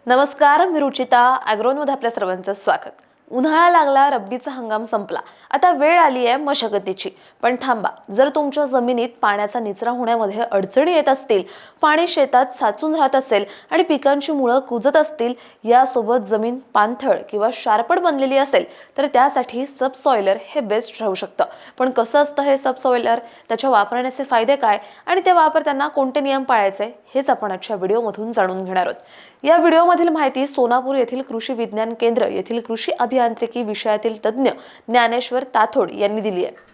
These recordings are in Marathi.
नमस्कार, मी रुचिता. ॲग्रोनमध्ये आपल्या सर्वांचं स्वागत. उन्हाळा लागला, रब्बीचा हंगाम संपला. आता वेळ आली आहे मशागतीची. पण थांबा, जर तुमच्या जमिनीत पाण्याचा निचरा होण्यामध्ये अडचणी येत असतील, पाणी शेतात साचून राहत असेल आणि पिकांची मुळं कुजत असतील, यासोबत जमीन पाणथळ किंवा शारपट बनलेली असेल, तर त्यासाठी सबसॉयलर हे बेस्ट राहू शकतं. पण कसं असतं हे सबसॉयलर, त्याच्या वापरण्याचे फायदे काय आणि ते वापरताना कोणते नियम पाळायचे, हेच आपण आजच्या व्हिडिओमधून जाणून घेणार आहोत. या व्हिडिओमधील माहिती सोनापूर येथील कृषी विज्ञान केंद्र येथील कृषी अभियांत्रिकी विषयातील तज्ज्ञ ज्ञानेश्वर ताथोड यांनी दिली आहे.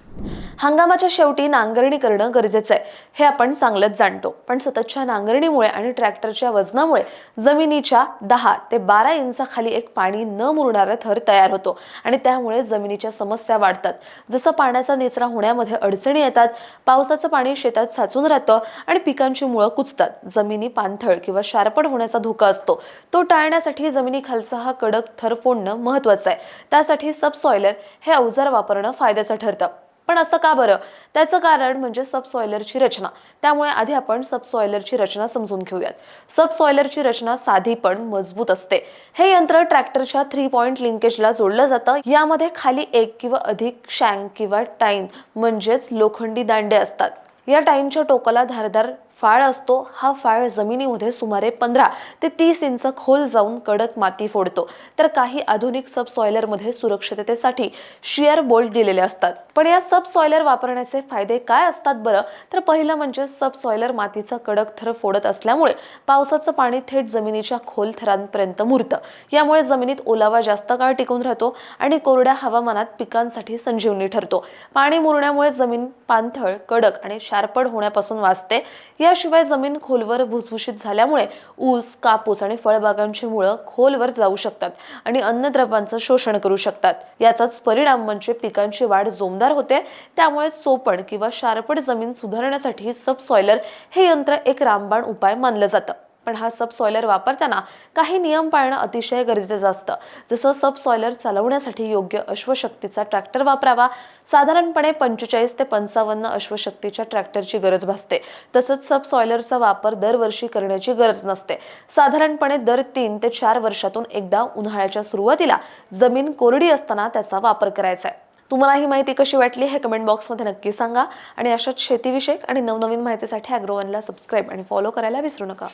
हंगामाच्या शेवटी नांगरणी करणं गरजेचं आहे, हे आपण चांगलंच जाणतो. पण सततच्या नांगरणीमुळे आणि ट्रॅक्टरच्या वजनामुळे जमिनीच्या 10 ते 12 इंचाखाली एक पाणी न मुरणारा थर तयार होतो आणि त्यामुळे जमिनीच्या समस्या वाढतात. जसं पाण्याचा निचरा होण्यामध्ये अडचणी येतात, पावसाचं पाणी शेतात साचून राहतं आणि पिकांची मुळं कुजतात. जमिनी पाणथळ किंवा शारपट होण्याचा धोका असतो. तो टाळण्यासाठी जमिनीखालचा हा कडक थर फोडणं महत्त्वाचं आहे. त्यासाठी सबसॉयलर हे अवजार वापरणं फायद्याचं ठरतं. पण असं का बरं? त्याचं कारण म्हणजे सबसॉयलरची रचना. त्यामुळे आधी आपण सबसॉयलरची रचना समजून घेऊयात. सबसॉयलरची रचना साधी पण मजबूत असते. हे यंत्र ट्रॅक्टरच्या 3 पॉइंट लिंकेजला जोडलं जातं. यामध्ये खाली एक किंवा अधिक शँक किंवा टाईन म्हणजेच लोखंडी दांडे असतात. या टाईनच्या टोकाला धारदार फाळ असतो. हा फाळ जमिनीमध्ये सुमारे 15 ते 30 इंच खोल जाऊन कडक माती फोडतो. तर काही आधुनिक सबसॉयलरमध्ये सुरक्षिततेसाठी शियर बोल्ट दिलेले असतात. पण या सबसॉयलर वापरण्याचे फायदे काय असतात बरं? तर पहिलं म्हणजे सबसॉयलर मातीचा कडक थर फोडत असल्यामुळे पावसाचं पाणी थेट जमिनीच्या खोल थरांपर्यंत मुरतं. यामुळे जमिनीत ओलावा जास्त काळ टिकून राहतो आणि कोरड्या हवामानात पिकांसाठी संजीवनी ठरतो. पाणी मुरण्यामुळे जमीन पाणथळ, कडक आणि शारपट होण्यापासून वाचते. याशिवाय जमीन खोलवर भुसभुशीत झाल्यामुळे ऊस, कापूस आणि फळबागांची मुळं खोलवर जाऊ शकतात आणि अन्नद्रव्यांचं शोषण करू शकतात. याचाच परिणाम म्हणजे पिकांची वाढ जोमदार होते. त्यामुळे चोपण किंवा शारपट जमीन सुधारण्यासाठी सबसॉयलर हे यंत्र एक रामबाण उपाय मानलं जातं. पण हा सबसॉयलर वापरताना काही नियम पाळणं अतिशय गरजेचं असतं. जसं सबसॉयलर चालवण्यासाठी योग्य अश्वशक्तीचा ट्रॅक्टर वापरावा. साधारणपणे 45 ते 55 अश्वशक्तीच्या ट्रॅक्टरची गरज भासते. तसंच सबसॉयलरचा वापर दरवर्षी करण्याची गरज नसते. साधारणपणे दर 3 ते 4 वर्षातून एकदा उन्हाळ्याच्या सुरुवातीला जमीन कोरडी असताना त्याचा वापर करायचा आहे. तुम्हाला ही माहिती कशी वाटली हे कमेंट बॉक्समध्ये नक्की सांगा आणि अशाच शेतीविषयक आणि नवनवीन माहितीसाठी ॲग्रोवनला सबस्क्राईब आणि फॉलो करायला विसरू नका.